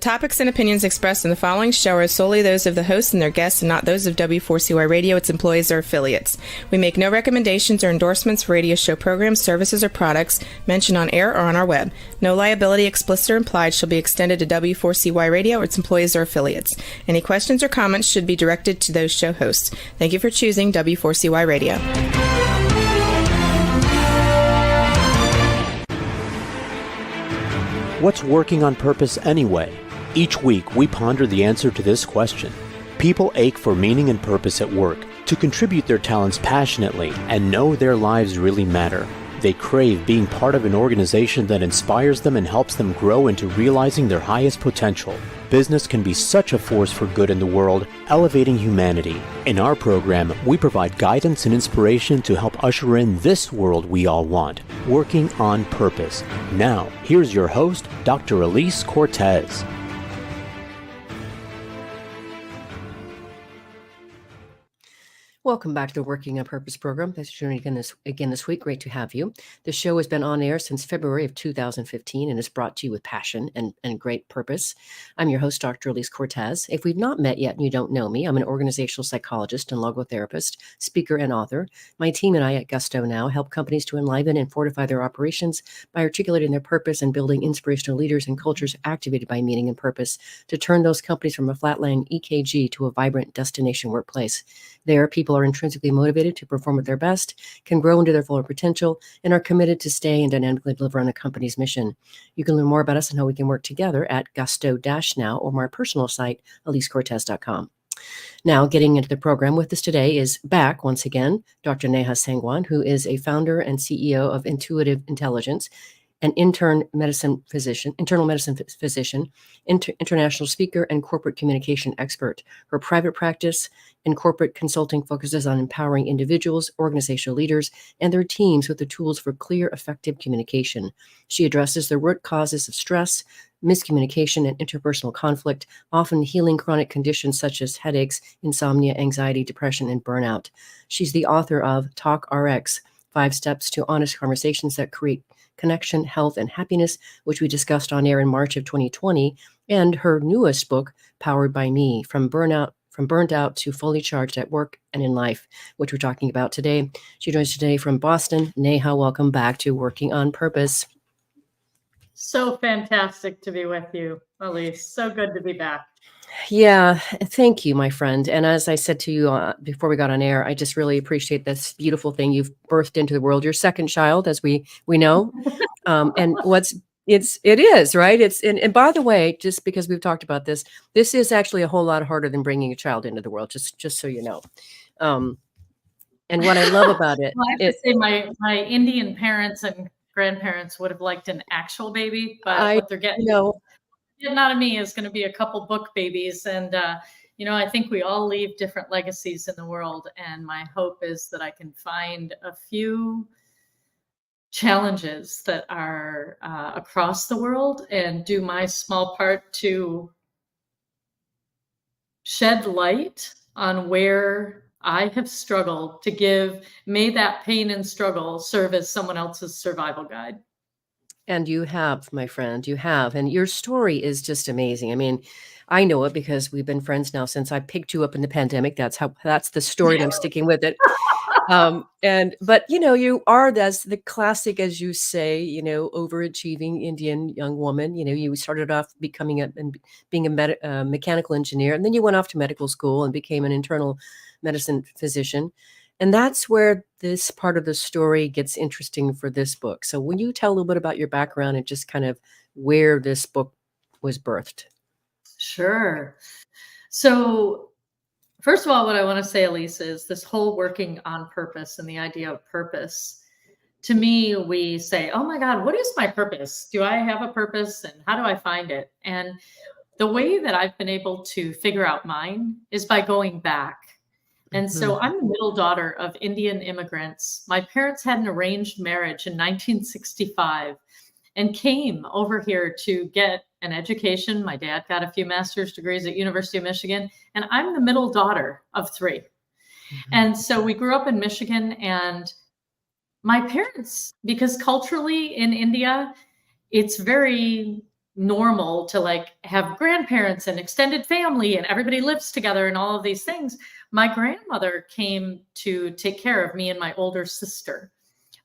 topics and opinions expressed in the following show are solely those of the host and their guests and not those of W4CY Radio, its employees, or affiliates. We make no recommendations or endorsements for radio show programs, services, or products mentioned on air or on our web. No liability, explicit or implied, shall be extended to W4CY Radio or its employees or affiliates. Any questions or comments should be directed to those show hosts. Thank you for choosing W4CY Radio. What's working on purpose anyway? Each week, we ponder the answer to this question. People ache for meaning and purpose at work, to contribute their talents passionately and know their lives really matter. They crave being part of an organization that inspires them and helps them grow into realizing their highest potential. Business can be such a force for good in the world, elevating humanity. In our program, we provide guidance and inspiration to help usher in this world we all want, working on purpose. Now, here's your host, Dr. Alise Cortez. Welcome back to the Working on Purpose program. Thanks for joining again this week. Great to have you. The show has been on air since February of 2015 and is brought to you with passion and great purpose. I'm your host, Dr. Alise Cortez. If we've not met yet and you don't know me, I'm an organizational psychologist and logotherapist, speaker, and author. My team and I at Gusto Now help companies to enliven and fortify their operations by articulating their purpose and building inspirational leaders and cultures activated by meaning and purpose to turn those companies from a flatline EKG to a vibrant destination workplace. There, people are intrinsically motivated to perform at their best, can grow into their full potential, and are committed to stay and dynamically deliver on the company's mission. You can learn more about us and how we can work together at Gusto-Now or my personal site, alisecortez.com. Now, getting into the program with us today is back once again, Dr. Neha Sangwan, who is a founder and CEO of Intuitive Intelligence, an internal medicine physician, international speaker, and corporate communication expert. Her private practice and corporate consulting focuses on empowering individuals, organizational leaders, and their teams with the tools for clear, effective communication. She addresses the root causes of stress, miscommunication, and interpersonal conflict, often healing chronic conditions such as headaches, insomnia, anxiety, depression, and burnout. She's the author of Talk RX, 5 Steps to Honest Conversations That Create Connection, Health, and Happiness, which we discussed on air in March of 2020, and her newest book, Powered by Me, From Burnt Out to Fully Charged at Work and in Life, which we're talking about today. She joins us today from Boston. Neha, welcome back to Working on Purpose. So fantastic to be with you, Alise. So good to be back. Yeah, thank you, my friend. And as I said to you before we got on air, I just really appreciate this beautiful thing you've birthed into the world. Your second child, as we know, and it is right. And by the way, just because we've talked about this is actually a whole lot harder than bringing a child into the world. Just so you know. And what I love about it, well, I have to say my Indian parents and grandparents would have liked an actual baby, but what they're getting out of me is going to be a couple book babies. And, I think we all leave different legacies in the world. And my hope is that I can find a few challenges that are across the world and do my small part to shed light on where I have struggled to may that pain and struggle serve as someone else's survival guide. And you have, my friend, you have. And your story is just amazing. I mean, I know it because we've been friends now since I picked you up in the pandemic. That's the story, and I'm sticking with it. But you are, that's the classic, as you say, overachieving Indian young woman. You started off being a mechanical engineer, and then you went off to medical school and became an internal medicine physician. And that's where this part of the story gets interesting for this book. So when you tell a little bit about your background and just kind of where this book was birthed. Sure. So first of all, what I want to say, Alise, is this whole working on purpose and the idea of purpose. To me, we say, oh my God, what is my purpose? Do I have a purpose? And how do I find it? And the way that I've been able to figure out mine is by going back. And so I'm the middle daughter of Indian immigrants. My parents had an arranged marriage in 1965 and came over here to get an education. My dad got a few master's degrees at University of Michigan, and I'm the middle daughter of 3. And so we grew up in Michigan, and my parents, because culturally in India, it's very normal to like have grandparents and extended family and everybody lives together and all of these things. My grandmother came to take care of me and my older sister.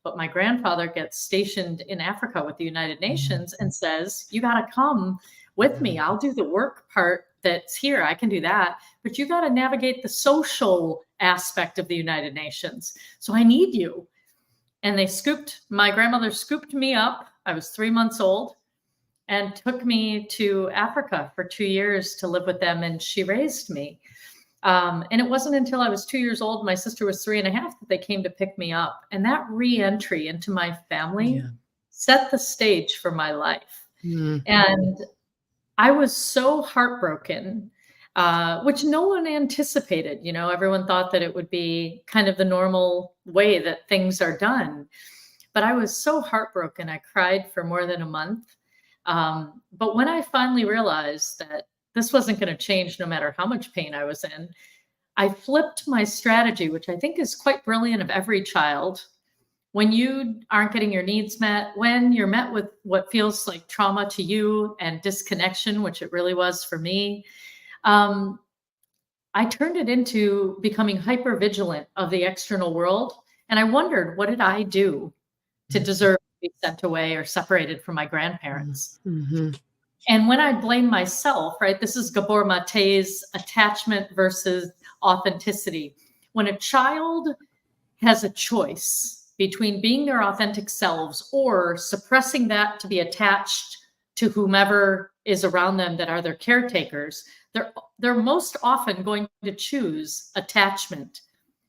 But my grandfather gets stationed in Africa with the United Nations and says, you got to come with me. I'll do the work part that's here. I can do that. But you got to navigate the social aspect of the United Nations. So I need you. And my grandmother scooped me up. I was 3 months old and took me to Africa for 2 years to live with them. And she raised me. And it wasn't until I was 2 years old, my sister was 3.5, that they came to pick me up. And that re-entry into my family set the stage for my life. And I was so heartbroken, which no one anticipated. You know, everyone thought that it would be kind of the normal way that things are done. But I was so heartbroken. I cried for more than a month. But when I finally realized that this wasn't going to change no matter how much pain I was in, I flipped my strategy, which I think is quite brilliant of every child. When you aren't getting your needs met, when you're met with what feels like trauma to you and disconnection, which it really was for me, I turned it into becoming hyper vigilant of the external world. And I wondered, what did I do to deserve to be sent away or separated from my grandparents? And when I blame myself, right, this is Gabor Mate's attachment versus authenticity. When a child has a choice between being their authentic selves or suppressing that to be attached to whomever is around them that are their caretakers, they're most often going to choose attachment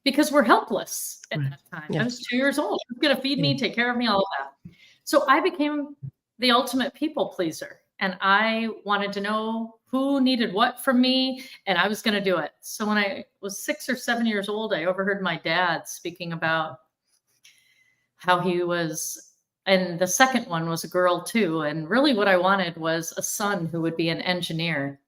because we're helpless at that time. I was 2 years old. Who's going to feed me, take care of me, all of that. So I became the ultimate people pleaser. And I wanted to know who needed what from me, and I was going to do it. So when I was 6 or 7 years old, I overheard my dad speaking about how he was, and the second one was a girl too. And really what I wanted was a son who would be an engineer.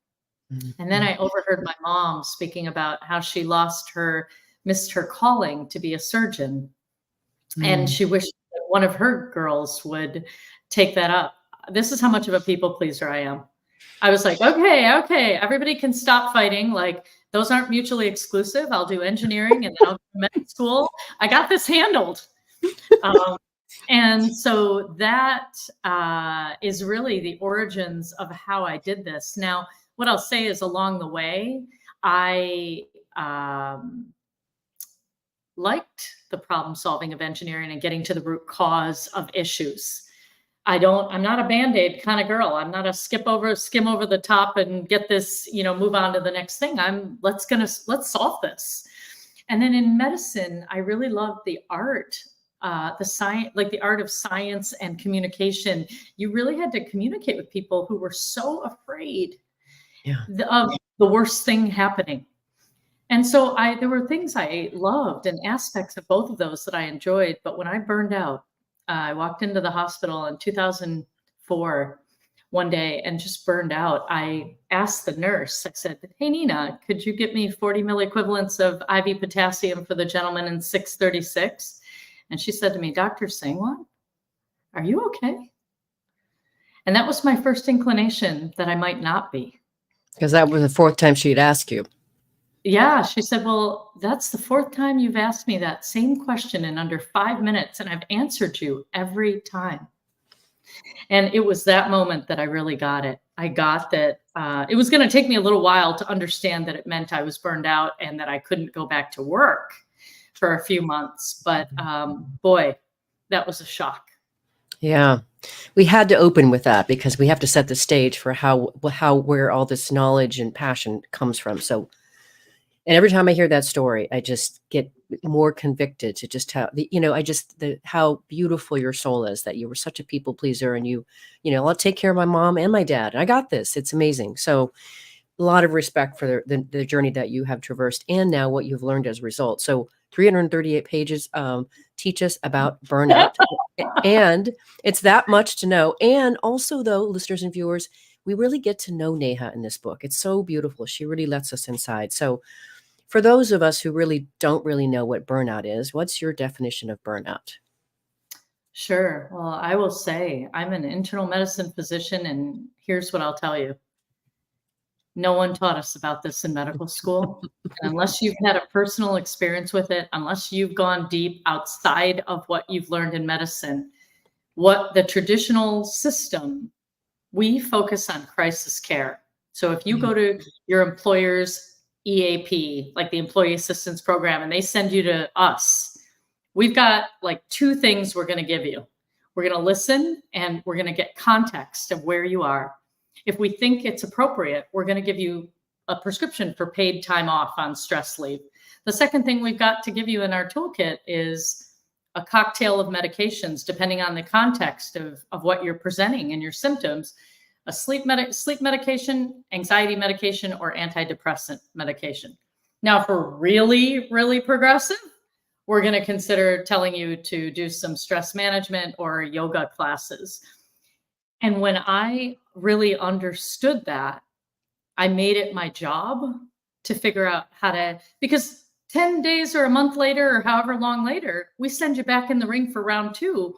And then I overheard my mom speaking about how she missed her calling to be a surgeon. And she wished that one of her girls would take that up. This is how much of a people pleaser I am. I was like, okay, everybody can stop fighting. Like, those aren't mutually exclusive. I'll do engineering and then I'll go to med school. I got this handled. And so that is really the origins of how I did this. Now, what I'll say is along the way, I liked the problem solving of engineering and getting to the root cause of issues. I'm not a Band-Aid kind of girl. I'm not a skim over the top and get this, move on to the next thing. Let's solve this. And then in medicine, I really loved the art, the science, like the art of science and communication. You really had to communicate with people who were so afraid of the worst thing happening. And so there were things I loved and aspects of both of those that I enjoyed. But when I burned out, I walked into the hospital in 2004 one day and just burned out. I asked the nurse, I said, hey, Nina, could you get me 40 milliequivalents of IV potassium for the gentleman in 636? And she said to me, Dr. Sangwan, are you okay? And that was my first inclination that I might not be. Because that was the fourth time she'd asked you. Yeah, she said, well, that's the fourth time you've asked me that same question in under 5 minutes, and I've answered you every time. And it was that moment that I really got it. I got that it was going to take me a little while to understand that it meant I was burned out and that I couldn't go back to work for a few months. But boy, that was a shock. Yeah. We had to open with that because we have to set the stage for where all this knowledge and passion comes from. So, and every time I hear that story, I just get more convicted to just how beautiful your soul is, that you were such a people pleaser and I'll take care of my mom and my dad. I got this. It's amazing. So a lot of respect for the journey that you have traversed and now what you've learned as a result. So 338 pages teach us about burnout. And it's that much to know. And also, though, listeners and viewers, we really get to know Neha in this book. It's so beautiful. She really lets us inside. So for those of us who really don't really know what burnout is, what's your definition of burnout? Sure. Well, I will say I'm an internal medicine physician, and here's what I'll tell you. No one taught us about this in medical school. And unless you've had a personal experience with it, unless you've gone deep outside of what you've learned in medicine, what the traditional system, we focus on crisis care. So if you go to your employer's EAP, like the Employee Assistance Program, and they send you to us, we've got like two things we're going to give you. We're going to listen and we're going to get context of where you are. If we think it's appropriate, we're going to give you a prescription for paid time off on stress leave. The second thing we've got to give you in our toolkit is a cocktail of medications, depending on the context of what you're presenting and your symptoms, a sleep medication, anxiety medication, or antidepressant medication. Now, if we're really, really progressive, we're going to consider telling you to do some stress management or yoga classes. And when I really understood that, I made it my job to figure out how to, because 10 days or a month later or however long later, we send you back in the ring for round 2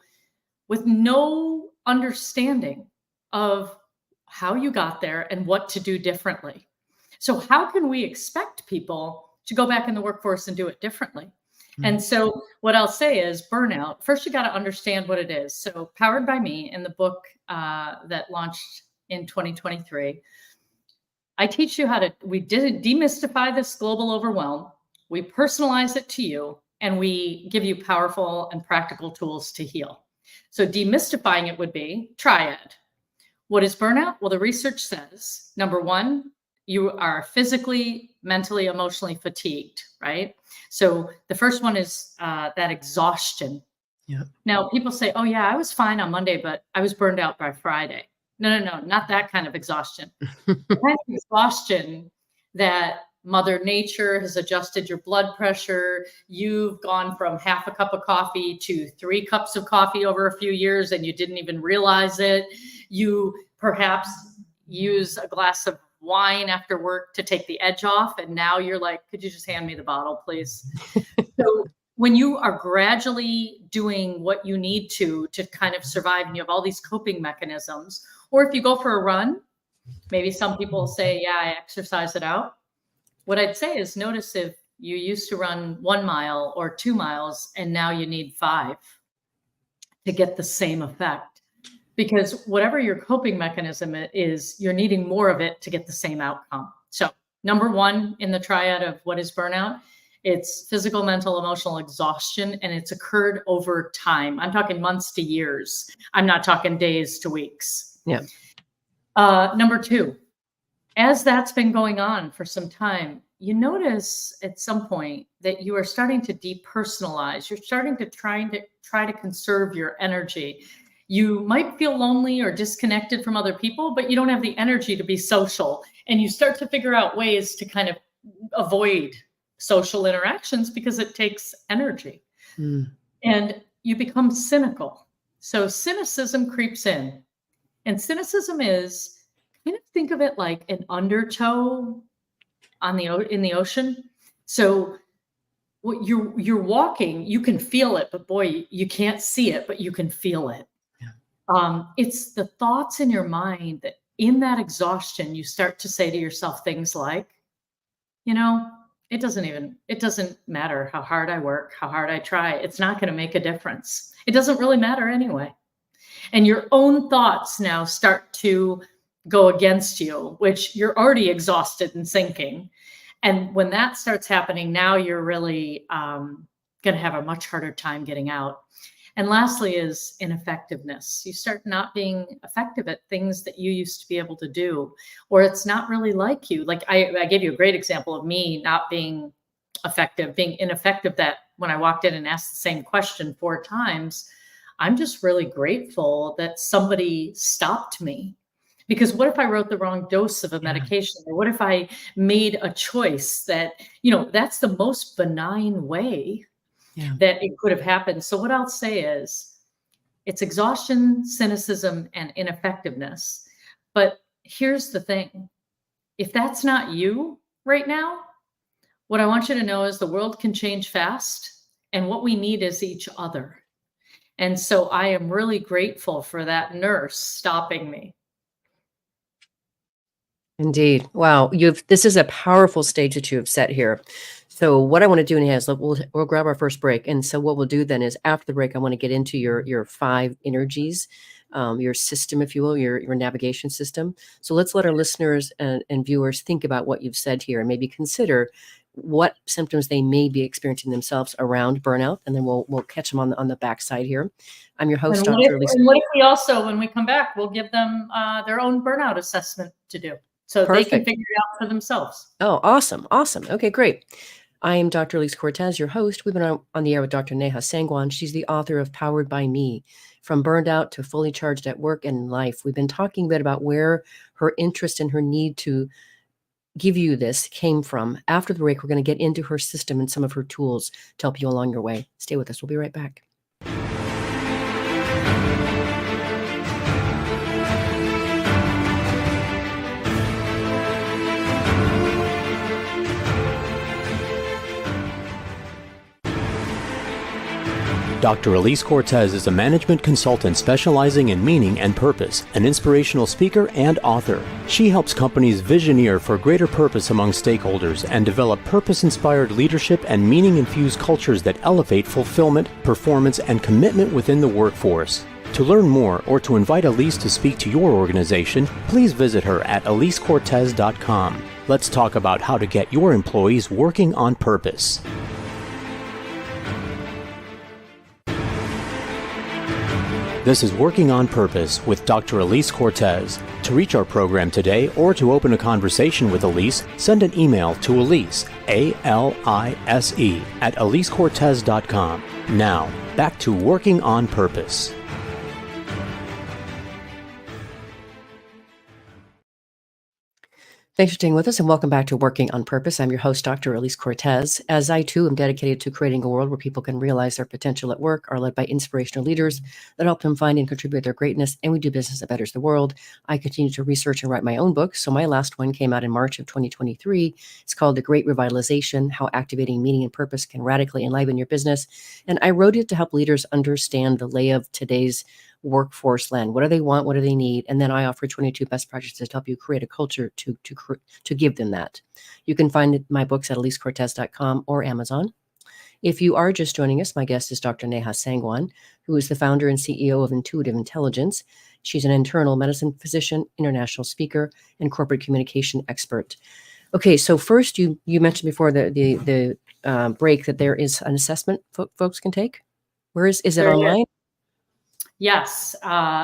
with no understanding of how you got there and what to do differently. So how can we expect people to go back in the workforce and do it differently? And so what I'll say is burnout. First, you got to understand what it is. So Powered by Me, in the book that launched in 2023, I teach you how to, we did demystify this global overwhelm. We personalize it to you, and we give you powerful and practical tools to heal. So demystifying it would be triad. What is burnout? Well, the research says, number 1, you are physically, mentally, emotionally fatigued, right? So the first one is that exhaustion. Yeah. Now, people say, oh, yeah, I was fine on Monday, but I was burned out by Friday. No, not that kind of exhaustion. The kind of exhaustion that Mother Nature has adjusted your blood pressure. You've gone from half a cup of coffee to 3 cups of coffee over a few years, and you didn't even realize it. You perhaps use a glass of wine after work to take the edge off. And now you're like, could you just hand me the bottle, please? So when you are gradually doing what you need to kind of survive, and you have all these coping mechanisms, or if you go for a run, maybe some people say, yeah, I exercise it out. What I'd say is notice if you used to run 1 mile or 2 miles, and now you need 5 to get the same effect. Because whatever your coping mechanism is, you're needing more of it to get the same outcome. So number 1 in the triad of what is burnout, it's physical, mental, emotional exhaustion, and it's occurred over time. I'm talking months to years. I'm not talking days to weeks. Yeah. Number 2, as that's been going on for some time, you notice at some point that you are starting to depersonalize. You're starting to try to conserve your energy. You might feel lonely or disconnected from other people, but you don't have the energy to be social. And you start to figure out ways to kind of avoid social interactions because it takes energy. And you become cynical. So cynicism creeps in. And cynicism is, kind of think of it like an undertow in the ocean. So what you're walking, you can feel it, but boy, you can't see it, but you can feel it. It's the thoughts in your mind that in that exhaustion, you start to say to yourself things like, it doesn't matter how hard I work, how hard I try. It's not going to make a difference. It doesn't really matter anyway. And your own thoughts now start to go against you, which you're already exhausted and sinking. And when that starts happening, now you're really going to have a much harder time getting out. And lastly is ineffectiveness. You start not being effective at things that you used to be able to do, or it's not really like you. Like I gave you a great example of me not being effective, being ineffective, that when I walked in and asked the same question 4 times, I'm just really grateful that somebody stopped me. Because what if I wrote the wrong dose of a medication? Or what if I made a choice that, that's the most benign way that it could have happened. So what I'll say is it's exhaustion, cynicism, and ineffectiveness. But here's the thing. If that's not you right now, what I want you to know is the world can change fast. And what we need is each other. And so I am really grateful for that nurse stopping me. Indeed. Wow. This is a powerful stage that you have set here. So what I want to do, Neha, is we'll grab our first break. And so what we'll do then is after the break, I want to get into your 5 energies, your system, if you will, your navigation system. So let's let our listeners and viewers think about what you've said here and maybe consider what symptoms they may be experiencing themselves around burnout. And then we'll catch them on the backside here. I'm your host, Dr. Alise. And what if we also, when we come back, we'll give them their own burnout assessment to do. So Perfect. They can figure it out for themselves. Oh, awesome. Awesome. Okay, great. I am Dr. Alise Cortez, your host. We've been on the air with Dr. Neha Sangwan. She's the author of Powered by Me, From Burned Out to Fully Charged at Work and in Life. We've been talking a bit about where her interest and her need to give you this came from. After the break, we're going to get into her system and some of her tools to help you along your way. Stay with us. We'll be right back. Dr. Alise Cortez is a management consultant specializing in meaning and purpose, an inspirational speaker and author. She helps companies visioneer for greater purpose among stakeholders and develop purpose-inspired leadership and meaning-infused cultures that elevate fulfillment, performance, and commitment within the workforce. To learn more or to invite Alise to speak to your organization, please visit her at alisecortez.com. Let's talk about how to get your employees working on purpose. This is Working on Purpose with Dr. Alise Cortez. To reach our program today or to open a conversation with Alise, send an email to Alise, A-L-I-S-E, at alisecortez.com. Now, back to Working on Purpose. Thanks for staying with us and welcome back to Working on Purpose. I'm your host, Dr. Alise Cortez. As I too am dedicated to creating a world where people can realize their potential at work, are led by inspirational leaders that help them find and contribute their greatness, and we do business that betters the world. I continue to research and write my own books. So my last one came out in March of 2023. It's called The Great Revitalization: How Activating Meaning and Purpose Can Radically Enliven Your Business. And I wrote it to help leaders understand the lay of today's workforce land. What do they want? What do they need? And then I offer 22 best practices to help you create a culture to give them that. You can find my books at alisecortez.com or Amazon. If you are just joining us, my guest is Dr. Neha Sangwan, who is the founder and CEO of Intuitive Intelligence. She's an internal medicine physician, international speaker, and corporate communication expert. Okay, so first, you mentioned before the break that there is an assessment folks can take. Where is it online? Yes.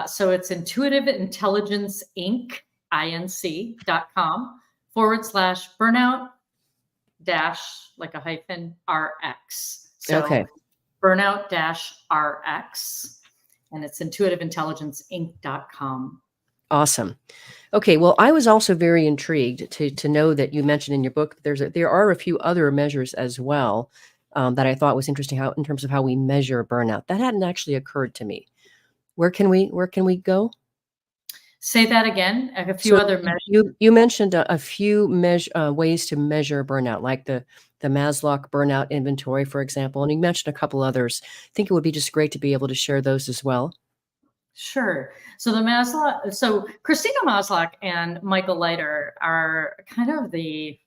So it's Intuitive Intelligence Inc. inc.com/burnout like a hyphen RX. So okay. Burnout RX, and it's intuitiveintelligenceinc.com. Awesome. Okay. Well, I was also very intrigued to know that you mentioned in your book, there are a few other measures as well that I thought was interesting in terms of how we measure burnout. That hadn't actually occurred to me. Where can we go? Say that again. A few other measures. You mentioned a few ways to measure burnout, like the Maslow burnout inventory, for example, and you mentioned a couple others. I think it would be just great to be able to share those as well. Sure. So Christina Maslach and Michael Leiter are kind of the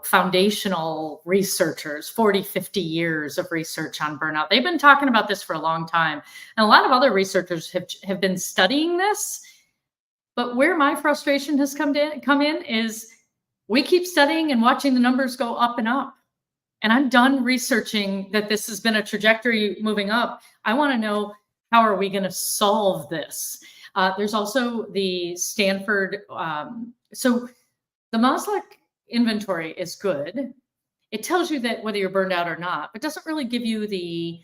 foundational researchers, 40, 50 years of research on burnout. They've been talking about this for a long time. And a lot of other researchers have been studying this. But where my frustration has come in is we keep studying and watching the numbers go up and up. And I'm done researching that this has been a trajectory moving up. I want to know, how are we going to solve this? There's also the Stanford. So the Maslach inventory is good. It tells you that whether you're burned out or not, but doesn't really give you the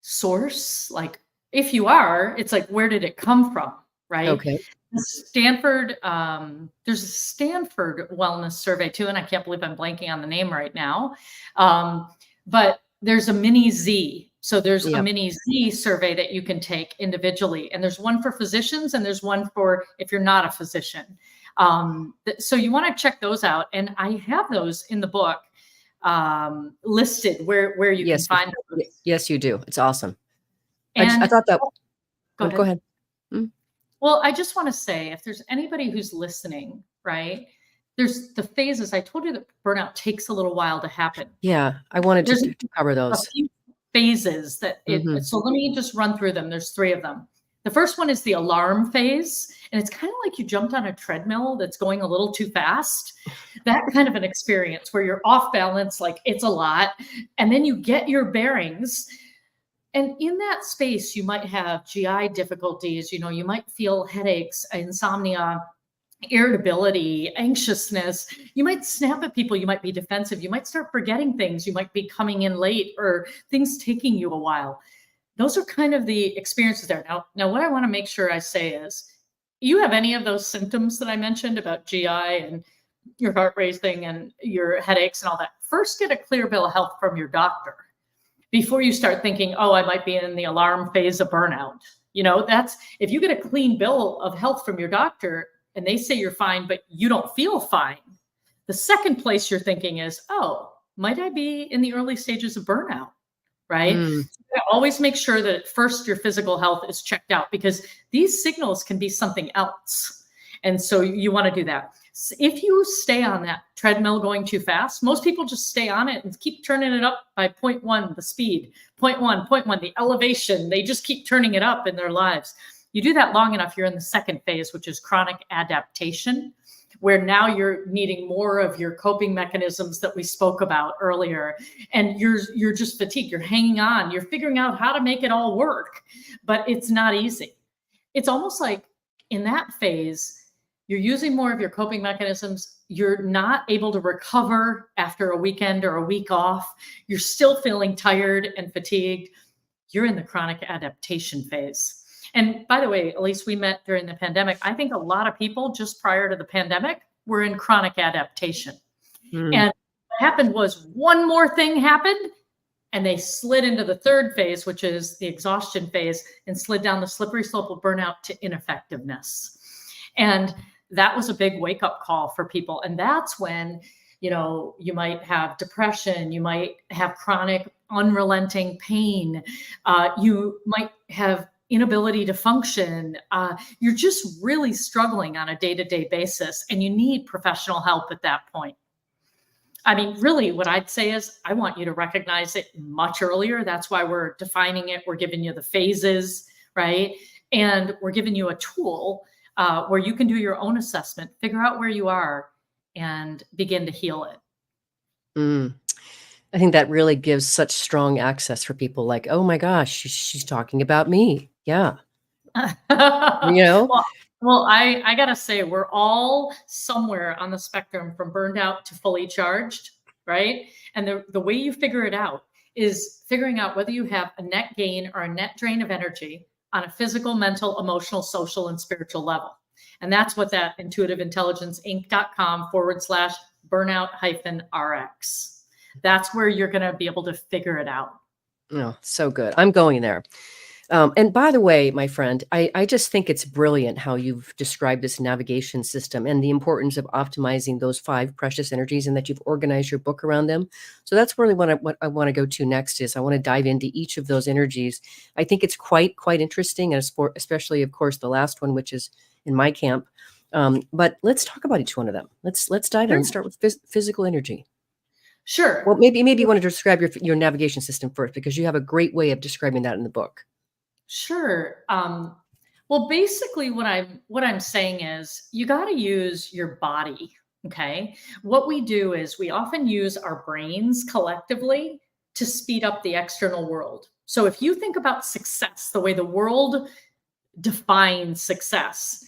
source. Like if you are, it's like, where did it come from? Right. Okay. Stanford, there's a Stanford wellness survey too. And I can't believe I'm blanking on the name right now. But there's a mini Z. So there's a mini Z survey that you can take individually. And there's one for physicians and there's one for if you're not a physician. So you want to check those out. And I have those in the book. listed where you can find those. Yes, you do. It's awesome. And I thought that. Go ahead. Well, I just want to say, if there's anybody who's listening, right, there's the phases. I told you that burnout takes a little while to happen. Yeah, I wanted to cover those. A few phases that so let me just run through them. There's 3 of them. The first one is the alarm phase, and it's kind of like you jumped on a treadmill that's going a little too fast. That kind of an experience where you're off balance, like it's a lot, and then you get your bearings. And in that space, you might have GI difficulties, you might feel headaches, insomnia, irritability, anxiousness. You might snap at people. You might be defensive. You might start forgetting things. You might be coming in late or things taking you a while. Those are kind of the experiences there. Now, what I want to make sure I say is, you have any of those symptoms that I mentioned about GI and your heart racing and your headaches and all that, first get a clear bill of health from your doctor before you start thinking, oh, I might be in the alarm phase of burnout. That's, if you get a clean bill of health from your doctor and they say you're fine, but you don't feel fine, the second place you're thinking is, oh, might I be in the early stages of burnout? Right? So you always make sure that first your physical health is checked out, because these signals can be something else. And so you want to do that. So if you stay on that treadmill going too fast, most people just stay on it and keep turning it up by 0.1, the speed, 0.1, the elevation. They just keep turning it up in their lives. You do that long enough, you're in the second phase, which is chronic adaptation, where now you're needing more of your coping mechanisms that we spoke about earlier. And you're just fatigued. You're hanging on. You're figuring out how to make it all work, but it's not easy. It's almost like in that phase, you're using more of your coping mechanisms. You're not able to recover after a weekend or a week off. You're still feeling tired and fatigued. You're in the chronic adaptation phase. And by the way, Alise, we met during the pandemic. I think a lot of people just prior to the pandemic were in chronic adaptation. And what happened was one more thing happened and they slid into the third phase, which is the exhaustion phase, and slid down the slippery slope of burnout to ineffectiveness. And that was a big wake-up call for people. And that's when, you might have depression, you might have chronic unrelenting pain, you might have inability to function. You're just really struggling on a day-to-day basis, and you need professional help at that point. I mean, really what I'd say is I want you to recognize it much earlier. That's why we're defining it. We're giving you the phases, right? And we're giving you a tool where you can do your own assessment, figure out where you are, and begin to heal it. I think that really gives such strong access for people like, oh my gosh, she's talking about me. Yeah. Well, I got to say, we're all somewhere on the spectrum from burned out to fully charged, right? And the way you figure it out is figuring out whether you have a net gain or a net drain of energy on a physical, mental, emotional, social, and spiritual level. And that's what that intuitiveintelligenceinc.com/burnout-rx. That's where you're going to be able to figure it out. Oh, so good. I'm going there. And by the way, my friend, I just think it's brilliant how you've described this navigation system and the importance of optimizing those 5 precious energies, and that you've organized your book around them. So that's really what I want to go to next. Is I want to dive into each of those energies. I think it's quite interesting, and especially, of course, the last one, which is in my camp. But let's talk about each one of them. Let's dive in and start with physical energy. Sure. Well, maybe you want to describe your navigation system first, because you have a great way of describing that in the book. Sure. Well, basically what I'm saying is you got to use your body. Okay. What we do is we often use our brains collectively to speed up the external world. So if you think about success, the way the world defines success,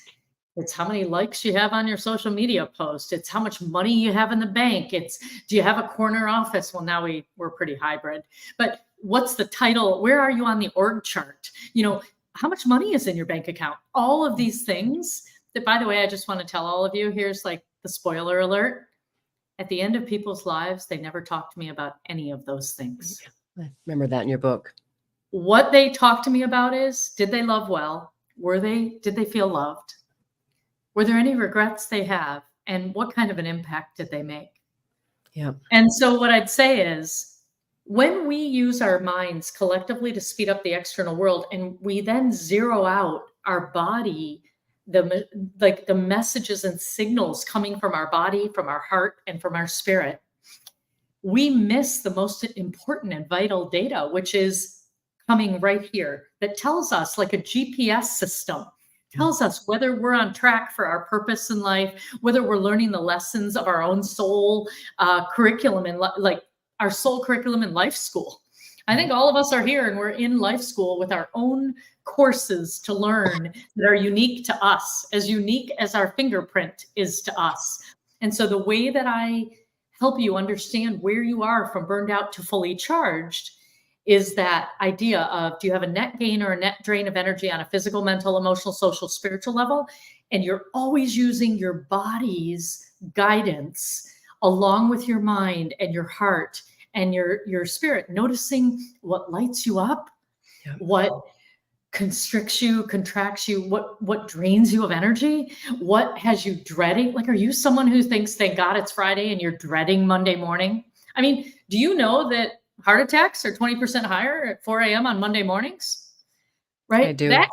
it's how many likes you have on your social media post. It's how much money you have in the bank. It's, do you have a corner office? Well, now we're pretty hybrid, but what's the title? Where are you on the org chart? How much money is in your bank account? All of these things that, by the way, I just want to tell all of you, here's like the spoiler alert. At the end of people's lives, they never talk to me about any of those things. I remember that in your book. What they talk to me about is, did they love well? Did they feel loved? Were there any regrets they have? And what kind of an impact did they make? Yeah. And so what I'd say is, when we use our minds collectively to speed up the external world, and we then zero out our body, the messages and signals coming from our body, from our heart, and from our spirit, we miss the most important and vital data, which is coming right here, that tells us, like a GPS system, tells us whether we're on track for our purpose in life, whether we're learning the lessons of our own soul curriculum, and like our soul curriculum in life school. I think all of us are here and we're in life school with our own courses to learn that are unique to us, as unique as our fingerprint is to us. And so the way that I help you understand where you are from burned out to fully charged is that idea of, do you have a net gain or a net drain of energy on a physical, mental, emotional, social, spiritual level? And you're always using your body's guidance along with your mind and your heart and your spirit, noticing what lights you up, what constricts you, contracts you, what drains you of energy, what has you dreading. Like, are you someone who thinks, thank God it's Friday, and you're dreading Monday morning? I mean, do you know that heart attacks are 20% higher at 4 a.m. on Monday mornings? Right? I do. That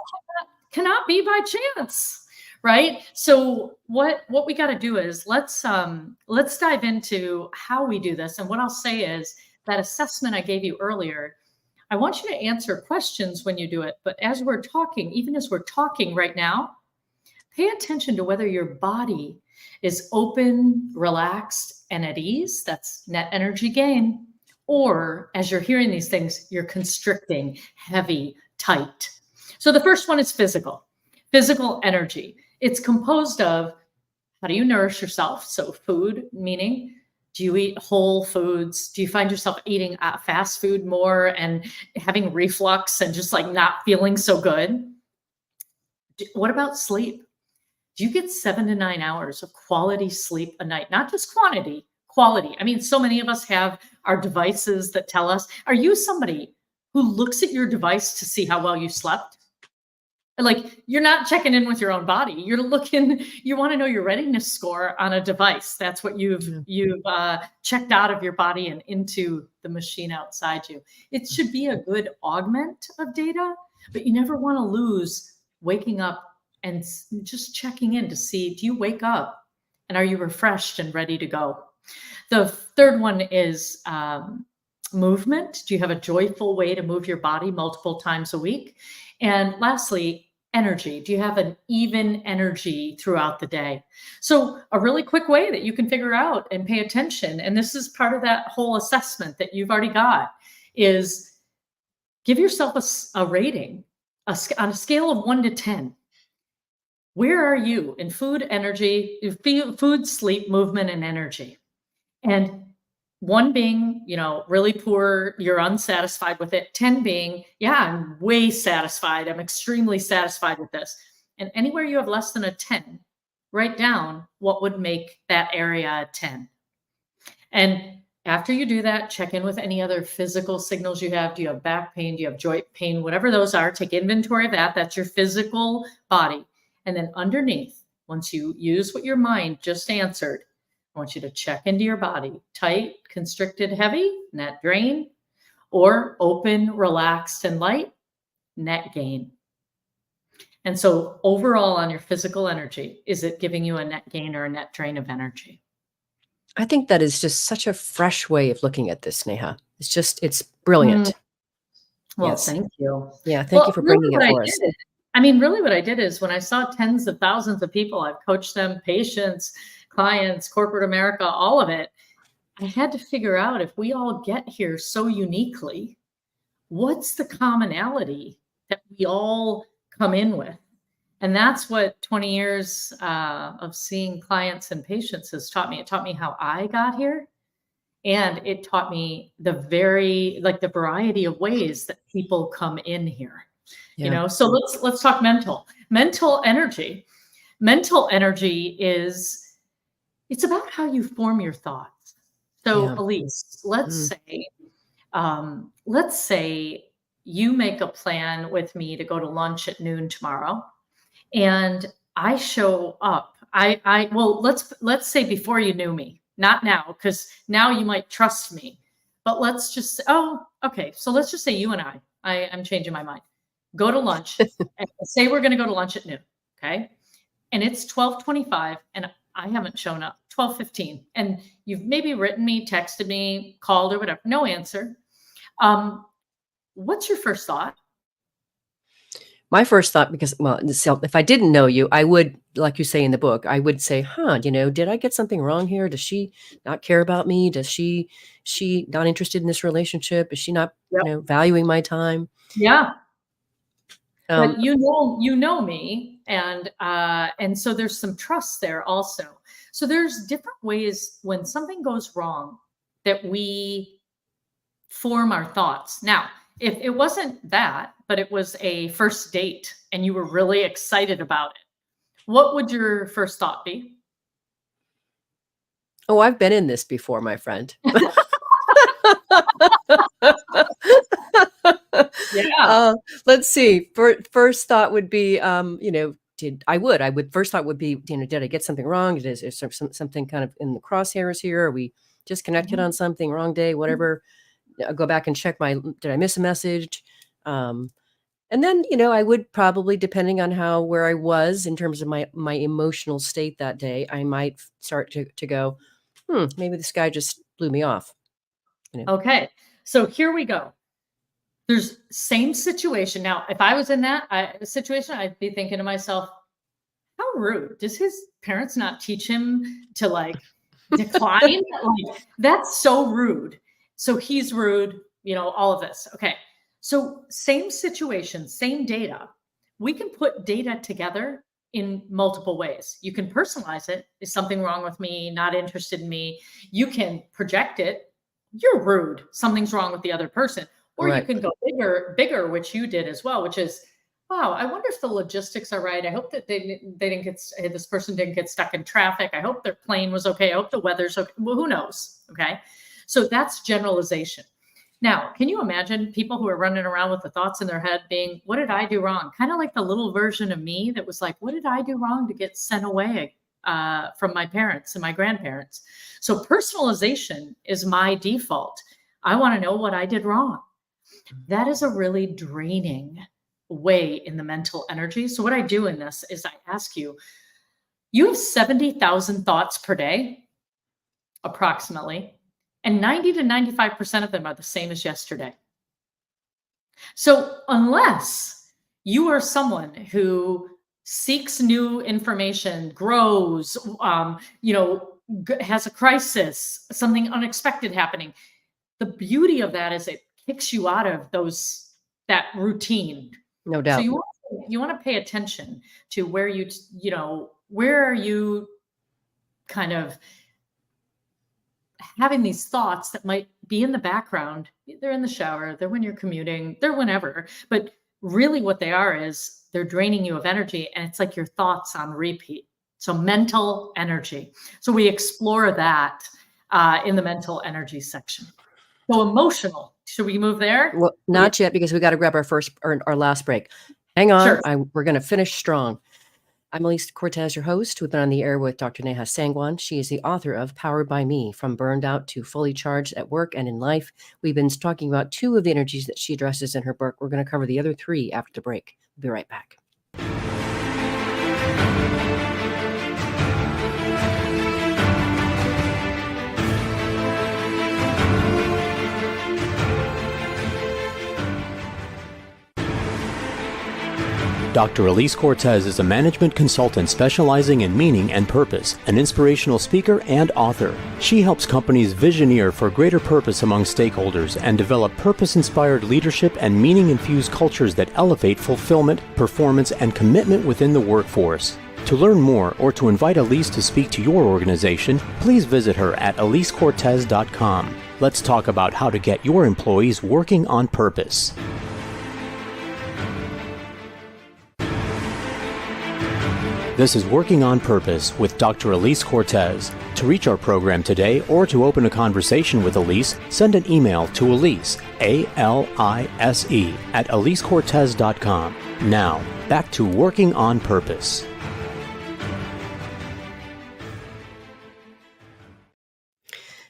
cannot be by chance. Right? So what we got to do is let's dive into how we do this. And what I'll say is that assessment I gave you earlier, I want you to answer questions when you do it. But as we're talking, even as we're talking right now, pay attention to whether your body is open, relaxed, and at ease. That's net energy gain. Or as you're hearing these things, you're constricting, heavy, tight. So the first one is physical energy. It's composed of, how do you nourish yourself? So food, meaning, do you eat whole foods? Do you find yourself eating fast food more and having reflux and just like not feeling so good? What about sleep? Do you get 7 to 9 hours of quality sleep a night? Not just quantity, quality. I mean, so many of us have our devices that tell us. Are you somebody who looks at your device to see how well you slept? Like, you're not checking in with your own body. You're looking, you want to know your readiness score on a device. That's what you've checked out of your body and into the machine outside you. It should be a good augment of data, but you never want to lose waking up and just checking in to see, do you wake up and are you refreshed and ready to go? The third one is movement. Do you have a joyful way to move your body multiple times a week? And lastly, energy. Do you have an even energy throughout the day? So a really quick way that you can figure out and pay attention, and this is part of that whole assessment that you've already got, is give yourself a rating on a scale of 1 to 10. Where are you in food, energy, food, sleep, movement, and energy? And 1 being, really poor, you're unsatisfied with it. 10 being, yeah, I'm way satisfied. I'm extremely satisfied with this. And anywhere you have less than a 10, write down what would make that area a 10. And after you do that, check in with any other physical signals you have. Do you have back pain? Do you have joint pain? Whatever those are, take inventory of that. That's your physical body. And then underneath, once you use what your mind just answered, I want you to check into your body. Tight, constricted, heavy, net drain, or open, relaxed, and light, net gain. And so overall on your physical energy, is it giving you a net gain or a net drain of energy? I think that is just such a fresh way of looking at this, Neha. It's brilliant. Well, yes. Thank you. Yeah, thank you for bringing it for us. Really what I did is, when I saw tens of thousands of people, I've coached them, patients, clients, corporate America, all of it, I had to figure out, if we all get here so uniquely, what's the commonality that we all come in with? And that's what 20 years of seeing clients and patients has taught me. It taught me how I got here. And it taught me the variety of ways that people come in here. Yeah. So let's talk mental energy. Mental energy it's about how you form your thoughts. So Yeah. Alise, let's say you make a plan with me to go to lunch at noon tomorrow, and I show up. Let's say before you knew me, not now, because now you might trust me. But let's just, okay. So let's just say you and I'm changing my mind. Go to lunch and say we're going to go to lunch at noon. Okay. And it's 12:25 and I haven't shown up, 12:15. And you've maybe written me, texted me, called or whatever. No answer. What's your first thought? My first thought, because, well, if I didn't know you, I would, like you say in the book, I would say, did I get something wrong here? Does she not care about me? Does she not interested in this relationship? Is she not, valuing my time? Yeah. But you know me, and so there's some trust there also. So there's different ways when something goes wrong that we form our thoughts. Now, if it wasn't that, but it was a first date and you were really excited about it, what would your first thought be? Oh, I've been in this before, my friend. Yeah. Let's see. First thought would be, first thought would be, did I get something wrong? Is there something kind of in the crosshairs here? Are we disconnected on something? Wrong day, whatever. I'll go back and check did I miss a message? And then, I would probably, depending on where I was in terms of my emotional state that day, I might start to go, maybe this guy just blew me off. Okay. So here we go. There's same situation. Now, if I was in that situation, I'd be thinking to myself, how rude. Does his parents not teach him to decline? That's so rude. So he's rude, all of this. Okay. So same situation, same data. We can put data together in multiple ways. You can personalize it. Is something wrong with me? Not interested in me? You can project it. You're rude. Something's wrong with the other person. Or right. You can go bigger, which you did as well, which is, wow, I wonder if the logistics are right. I hope that this person didn't get stuck in traffic. I hope their plane was okay. I hope the weather's okay. Well, who knows? Okay. So that's generalization. Now, can you imagine people who are running around with the thoughts in their head being, what did I do wrong? Kind of like the little version of me that was like, what did I do wrong to get sent away from my parents and my grandparents? So personalization is my default. I want to know what I did wrong. That is a really draining way in the mental energy. So what I do in this is I ask you, you have 70,000 thoughts per day, approximately, and 90 to 95% of them are the same as yesterday. So unless you are someone who seeks new information, grows, has a crisis, something unexpected happening, the beauty of that is it kicks you out of that routine. No doubt. So you want to pay attention to where where are you kind of having these thoughts that might be in the background. They're in the shower, they're when you're commuting, they're whenever, but really what they are is they're draining you of energy, and it's like your thoughts on repeat. So mental energy. So we explore that in the mental energy section. So emotional. Should we move there? Well, not yet, because we got to grab our last break. Hang on. Sure. We're going to finish strong. I'm Alise Cortez, your host. We've been on the air with Dr. Neha Sangwan. She is the author of Powered by Me, From Burned Out to Fully Charged at Work and in Life. We've been talking about 2 of the energies that she addresses in her book. We're going to cover the other 3 after the break. We'll be right back. Dr. Alise Cortez is a management consultant specializing in meaning and purpose, an inspirational speaker and author. She helps companies visioneer for greater purpose among stakeholders and develop purpose-inspired leadership and meaning-infused cultures that elevate fulfillment, performance, and commitment within the workforce. To learn more or to invite Alise to speak to your organization, please visit her at alisecortez.com. Let's talk about how to get your employees working on purpose. This is Working on Purpose with Dr. Alise Cortez. To reach our program today or to open a conversation with Alise, send an email to Alise, A-L-I-S-E, at alisecortez.com. Now, back to Working on Purpose.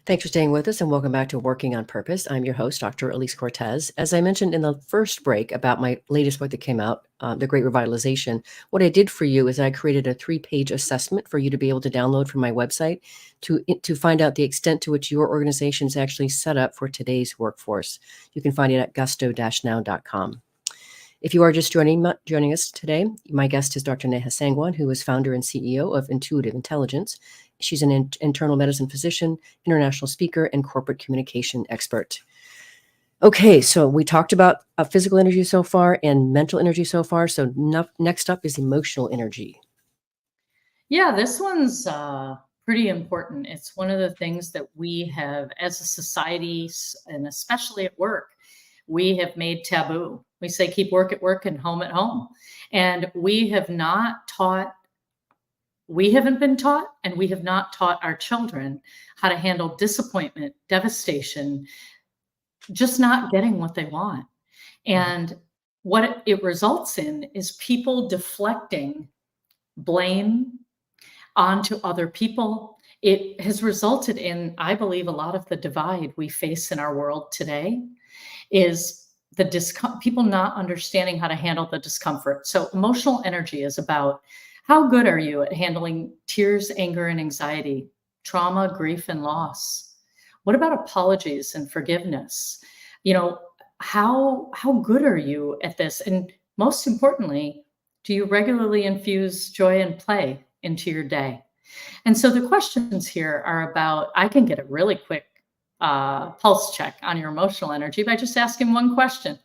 Thanks for staying with us and welcome back to Working on Purpose. I'm your host, Dr. Alise Cortez. As I mentioned in the first break about my latest book that came out, The Great Revitalization, what I did for you is I created a 3-page assessment for you to be able to download from my website to find out the extent to which your organization is actually set up for today's workforce. You can find it at gusto-now.com. If you are just joining us today, my guest is Dr. Neha Sangwan, who is founder and CEO of Intuitive Intelligence. She's an internal medicine physician, international speaker, and corporate communication expert. Okay, so we talked about physical energy so far and mental energy so far. So next up is emotional energy. Yeah, this one's pretty important. It's one of the things that we have as a society, and especially at work, we have made taboo. We say keep work at work and home at home. And we haven't been taught, and we have not taught our children how to handle disappointment, devastation, just not getting what they want. And what it results in is people deflecting blame onto other people. It has resulted in, I believe, a lot of the divide we face in our world today is people not understanding how to handle the discomfort. So emotional energy is about how good are you at handling tears, anger, and anxiety, trauma, grief, and loss? What about apologies and forgiveness? How good are you at this? And most importantly, do you regularly infuse joy and play into your day? And so the questions here are about, I can get a really quick pulse check on your emotional energy by just asking one question.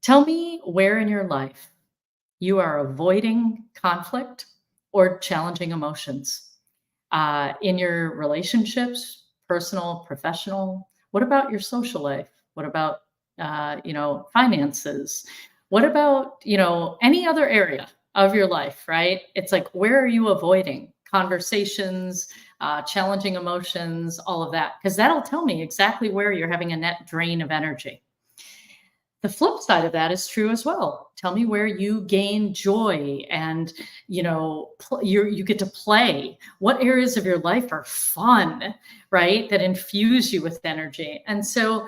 Tell me where in your life you are avoiding conflict or challenging emotions. In your relationships, personal, professional. What about your social life? What about, finances? What about, any other area of your life, right? It's like, where are you avoiding conversations, challenging emotions, all of that? Because that'll tell me exactly where you're having a net drain of energy. The flip side of that is true as well. Tell me where you gain joy and, you get to play. What areas of your life are fun, right? That infuse you with energy. And so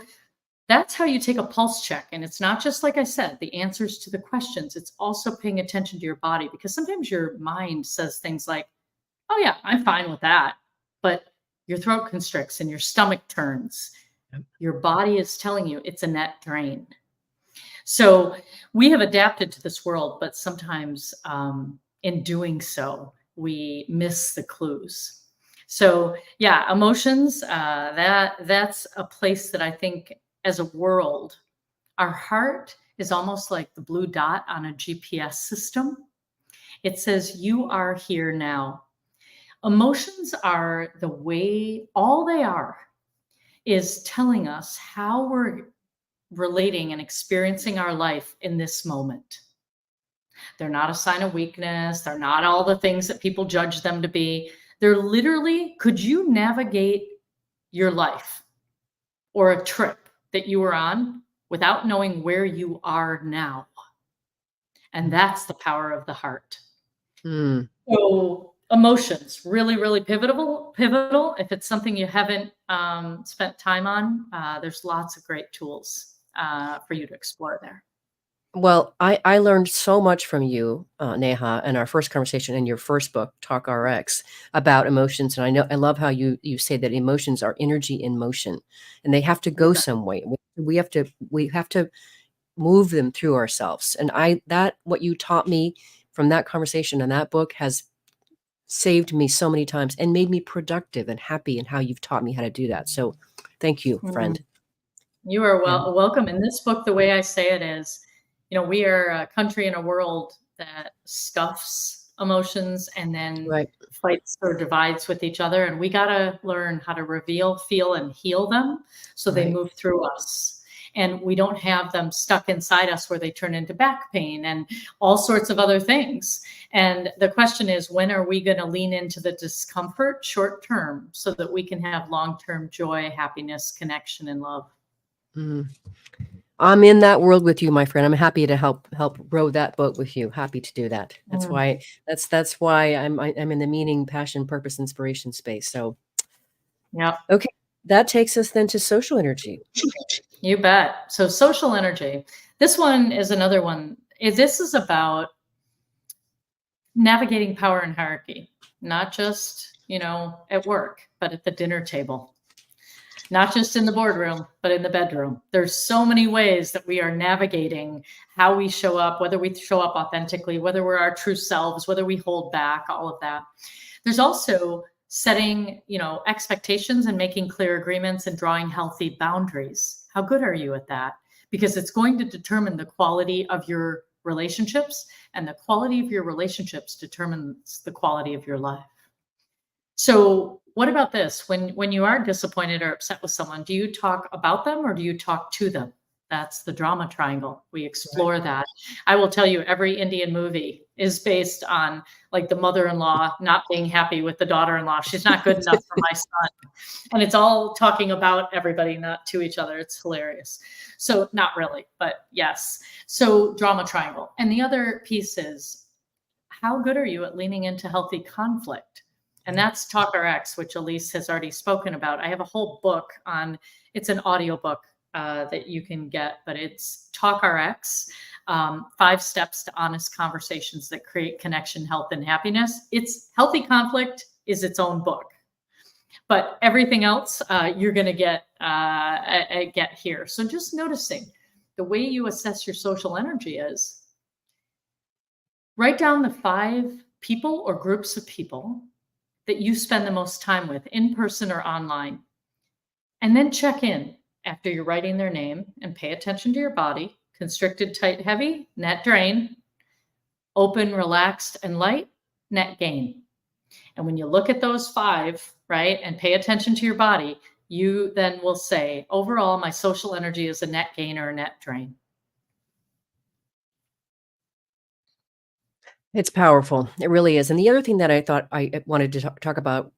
that's how you take a pulse check. And it's not just, like I said, the answers to the questions. It's also paying attention to your body, because sometimes your mind says things like, oh yeah, I'm fine with that. But your throat constricts and your stomach turns. Your body is telling you it's a net drain. So we have adapted to this world, but sometimes in doing so, we miss the clues. So yeah, emotions, that's a place that I think as a world, our heart is almost like the blue dot on a GPS system. It says, you are here now. Emotions are the way, all they are is telling us how we're relating and experiencing our life in this moment. They're not a sign of weakness. They're not all the things that people judge them to be. They're literally, could you navigate your life or a trip that you were on without knowing where you are now? And that's the power of the heart. So emotions, really, really pivotal. If it's something you haven't spent time on, there's lots of great tools for you to explore there. Well, I learned so much from you, Neha, in our first conversation in your first book, Talk RX, about emotions. And I love how you say that emotions are energy in motion, and they have to go some way. We have to move them through ourselves. And what you taught me from that conversation and that book has saved me so many times and made me productive and happy in how you've taught me how to do that. So thank you, friend. You are welcome. In this book, the way I say it is, we are a country and a world that stuffs emotions and then fights or divides with each other. And we got to learn how to reveal, feel, and heal them so they move through us. And we don't have them stuck inside us where they turn into back pain and all sorts of other things. And the question is, when are we going to lean into the discomfort short term so that we can have long-term joy, happiness, connection, and love? I'm in that world with you, my friend. I'm happy to help row that boat with you. Happy to do that. That's why I'm in the meaning, passion, purpose, inspiration space. So Yeah. Okay. That takes us then to social energy. You bet. So social energy. This one is another one. This is about navigating power and hierarchy, not just, at work, but at the dinner table. Not just in the boardroom, but in the bedroom. There's so many ways that we are navigating how we show up, whether we show up authentically, whether we're our true selves, whether we hold back, all of that. There's also setting, expectations and making clear agreements and drawing healthy boundaries. How good are you at that? Because it's going to determine the quality of your relationships, and the quality of your relationships determines the quality of your life. So what about this? When you are disappointed or upset with someone, do you talk about them or do you talk to them? That's the drama triangle. We explore that. I will tell you, every Indian movie is based on like the mother-in-law not being happy with the daughter-in-law. She's not good enough for my son. And it's all talking about everybody, not to each other. It's hilarious. So not really, but yes. So drama triangle. And the other piece is, how good are you at leaning into healthy conflict? And that's Talk RX, which Alise has already spoken about. I have a whole book on, it's an audiobook that you can get, but it's Talk RX, 5 Steps to Honest Conversations That Create Connection, Health, and Happiness. It's Healthy Conflict is its own book, but everything else you're going to get here. So just noticing the way you assess your social energy is, write down the 5 people or groups of people that you spend the most time with, in person or online. And then check in after you're writing their name and pay attention to your body. Constricted, tight, heavy, net drain. Open, relaxed, and light, net gain. And when you look at those 5, right, and pay attention to your body, you then will say, overall, my social energy is a net gain or a net drain. It's powerful. It really is. And the other thing that I thought I wanted to talk about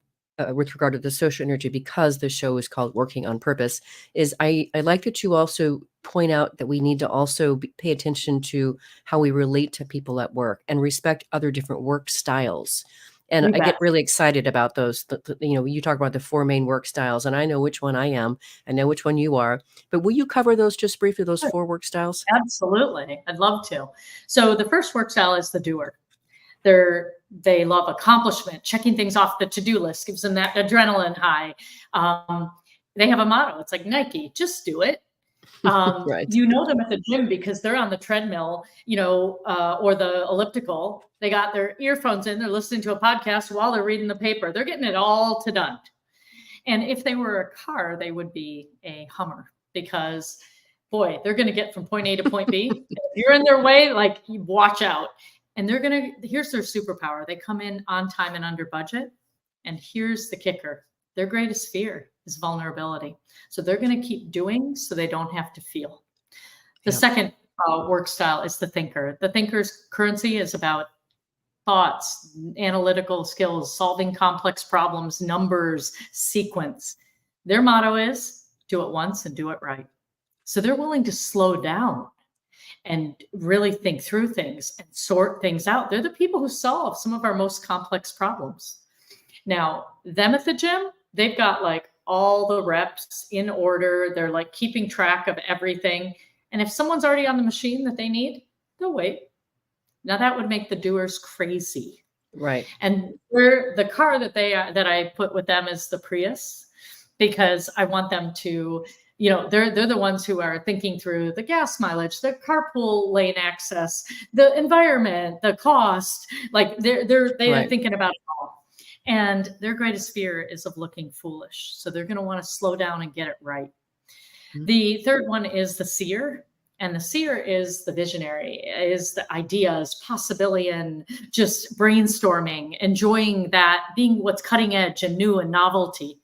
with regard to the social energy, because the show is called Working on Purpose, is I like that you also point out that we need to also pay attention to how we relate to people at work and respect other different work styles. And I get really excited about those. You talk about the 4 main work styles, and I know which one I am. I know which one you are. But will you cover those just briefly, those 4 work styles? Absolutely. I'd love to. So the first work style is the doer. They love accomplishment, checking things off the to-do list, gives them that adrenaline high. They have a motto. It's like Nike, just do it. Right. You know them at the gym because they're on the treadmill, or the elliptical. They got their earphones in, they're listening to a podcast while they're reading the paper. They're getting it all done. And if they were a car, they would be a Hummer, because boy, they're going to get from point A to point B. If you're in their way, like, watch out. And here's their superpower. They come in on time and under budget. And here's the kicker. Their greatest fear is vulnerability. So they're going to keep doing so they don't have to feel. The second work style is the thinker. The thinker's currency is about thoughts, analytical skills, solving complex problems, numbers, sequence. Their motto is do it once and do it right. So they're willing to slow down and really think through things and sort things out. They're the people who solve some of our most complex problems. Now, them at the gym, they've got like all the reps in order. They're like keeping track of everything. And if someone's already on the machine that they need, they'll wait. Now that would make the doers crazy. Right. And the car that I put with them is the Prius, because I want them to, they're the ones who are thinking through the gas mileage, the carpool lane access, the environment, the cost. Like they are thinking about it all. And their greatest fear is of looking foolish. So they're going to want to slow down and get it right. Mm-hmm. The third one is the seer. And the seer is the visionary, is the ideas, possibility, and just brainstorming, enjoying that, being what's cutting edge and new and novelty.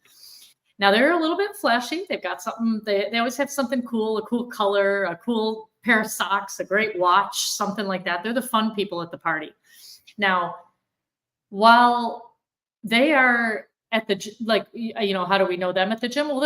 Now they're a little bit flashy. They've got something, they always have something cool, a cool color, a cool pair of socks, a great watch, something like that. They're the fun people at the party. Now, while they are at the, how do we know them at the gym? Well,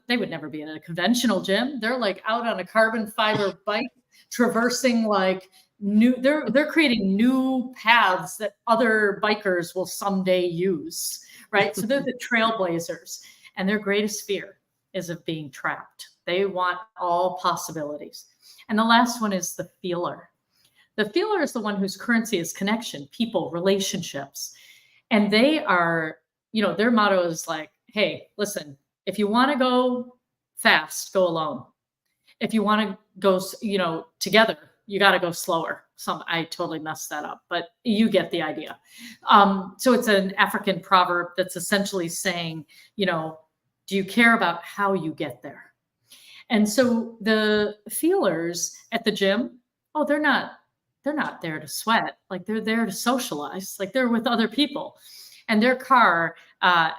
they would never be at a conventional gym. They're like out on a carbon fiber bike, traversing like they're creating new paths that other bikers will someday use, right? So they're the trailblazers. and their greatest fear is of being trapped. They want all possibilities. And the last one is the feeler. The feeler is the one whose currency is connection, people, relationships. And they are, their motto is like, hey, listen, if you want to go fast, go alone. If you want to go, together, you got to go slower. I totally messed that up, but you get the idea. So it's an African proverb that's essentially saying, do you care about how you get there? And so the feelers at the gym, they're not there to sweat. Like, they're there to socialize. Like, they're with other people. And their car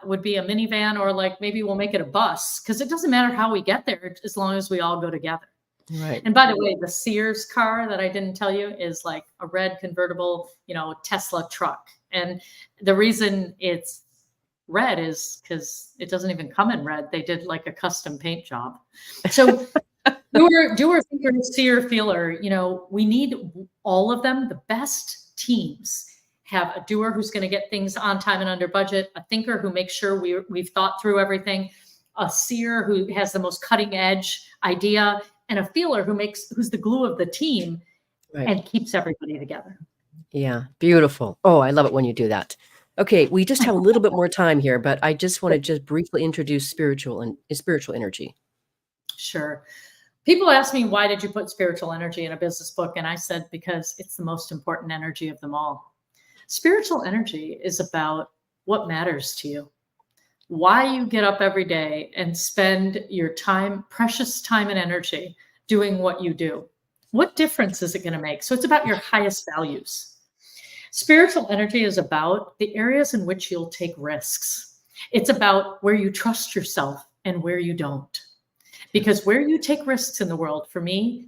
would be a minivan, or like maybe we'll make it a bus, because it doesn't matter how we get there as long as we all go together. Right. And by the way, the Sears car that I didn't tell you is like a red convertible, Tesla truck. And the reason it's red is because it doesn't even come in red. They did like a custom paint job. So doer, thinker, seer, feeler, we need all of them. The best teams have a doer who's going to get things on time and under budget, a thinker who makes sure we've thought through everything, a seer who has the most cutting edge idea, and a feeler who's the glue of the team, right, and keeps everybody together. Yeah, beautiful. Oh, I love it when you do that. Okay, we just have a little bit more time here, but I just want to just briefly introduce spiritual energy. Sure. People ask me, why did you put spiritual energy in a business book? And I said, because it's the most important energy of them all. Spiritual energy is about what matters to you, why you get up every day and spend your time, precious time and energy doing what you do. What difference is it going to make? So it's about your highest values. Spiritual energy is about the areas in which you'll take risks. It's about where you trust yourself and where you don't. Because where you take risks in the world, for me,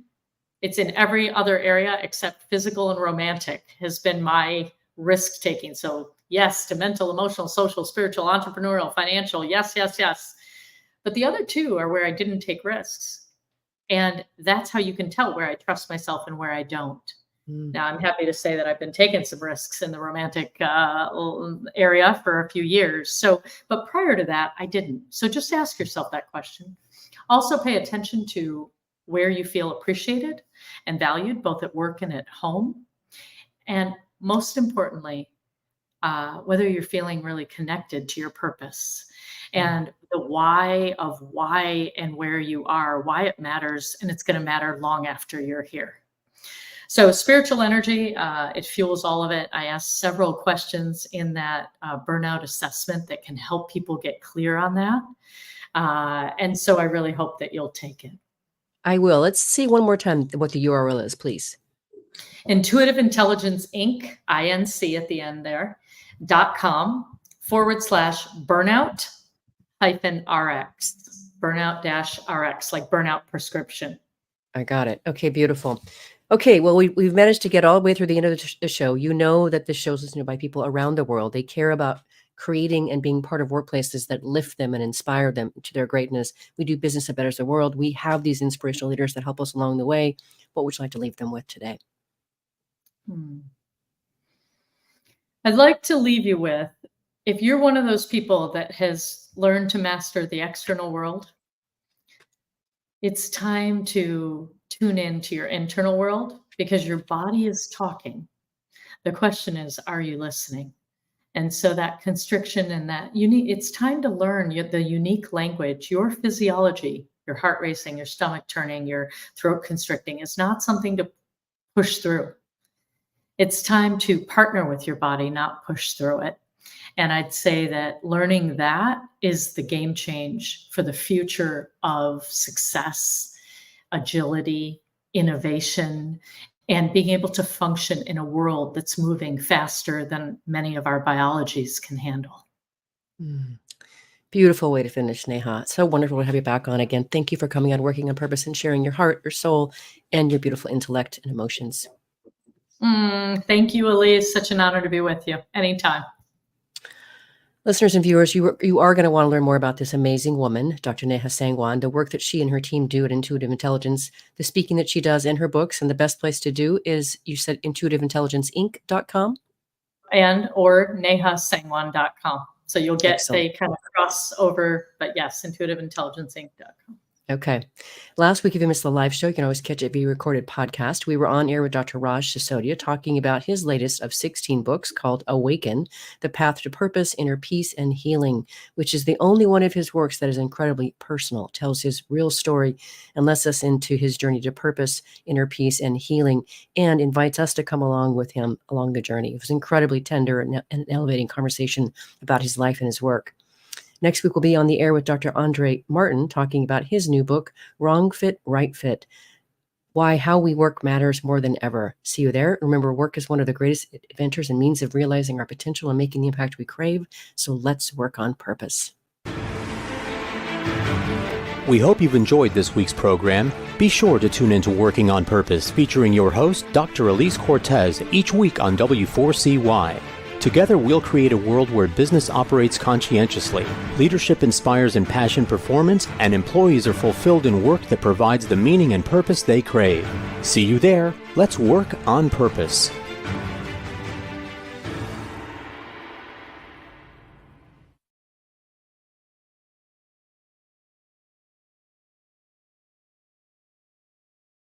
it's in every other area except physical and romantic has been my risk taking. So yes, to mental, emotional, social, spiritual, entrepreneurial, financial. Yes, yes, yes. But the other two are where I didn't take risks. And that's how you can tell where I trust myself and where I don't. Now, I'm happy to say that I've been taking some risks in the romantic area for a few years. But prior to that, I didn't. So just ask yourself that question. Also pay attention to where you feel appreciated and valued, both at work and at home. And most importantly, whether you're feeling really connected to your purpose and the why of why and where you are, why it matters, and it's going to matter long after you're here. So spiritual energy, it fuels all of it. I asked several questions in that burnout assessment that can help people get clear on that. And so I really hope that you'll take it. I will. Let's see one more time what the URL is, please. Intuitive Intelligence Inc., INC at the end there, .com/burnout-RX, burnout-RX, like burnout prescription. I got it. Okay, beautiful. Okay, well, we've managed to get all the way through the end of the show. You know that this show is listened to by people around the world. They care about creating and being part of workplaces that lift them and inspire them to their greatness. We do business that betters the world. We have these inspirational leaders that help us along the way. What would you like to leave them with today? I'd like to leave you with, if you're one of those people that has learned to master the external world, it's time to tune into your internal world, because your body is talking. The question is, are you listening? And so that constriction and that it's time to learn the unique language, your physiology, your heart racing, your stomach turning, your throat constricting is not something to push through. It's time to partner with your body, not push through it. And I'd say that learning that is the game change for the future of success, agility, innovation, and being able to function in a world that's moving faster than many of our biologies can handle. Beautiful way to finish, Neha. So wonderful to have you back on again. Thank you for coming on Working on Purpose and sharing your heart, your soul, and your beautiful intellect and emotions. Thank you, Alise. Such an honor to be with you. Anytime. Listeners and viewers, you are going to want to learn more about this amazing woman, Dr. Neha Sangwan, the work that she and her team do at Intuitive Intelligence, the speaking that she does in her books, and the best place to do is, you said, intuitiveintelligenceinc.com? Or nehasangwan.com. So you'll get, Excellent. they kind of cross over, but yes, intuitiveintelligenceinc.com. Okay. Last week, if you missed the live show, you can always catch it via recorded podcast. We were on air with Dr. Raj Sisodia talking about his latest of 16 books called Awaken, The Path to Purpose, Inner Peace, and Healing, which is the only one of his works that is incredibly personal, tells his real story, and lets us into his journey to purpose, inner peace, and healing, and invites us to come along with him along the journey. It was an incredibly tender and elevating conversation about his life and his work. Next week, we'll be on the air with Dr. Andre Martin talking about his new book, Wrong Fit, Right Fit, Why How We Work Matters More Than Ever. See you there. Remember, work is one of the greatest adventures and means of realizing our potential and making the impact we crave. So let's work on purpose. We hope you've enjoyed this week's program. Be sure to tune into Working on Purpose, featuring your host, Dr. Alise Cortez, each week on W4CY. Together, we'll create a world where business operates conscientiously, leadership inspires impassioned performance, and employees are fulfilled in work that provides the meaning and purpose they crave. See you there. Let's work on purpose.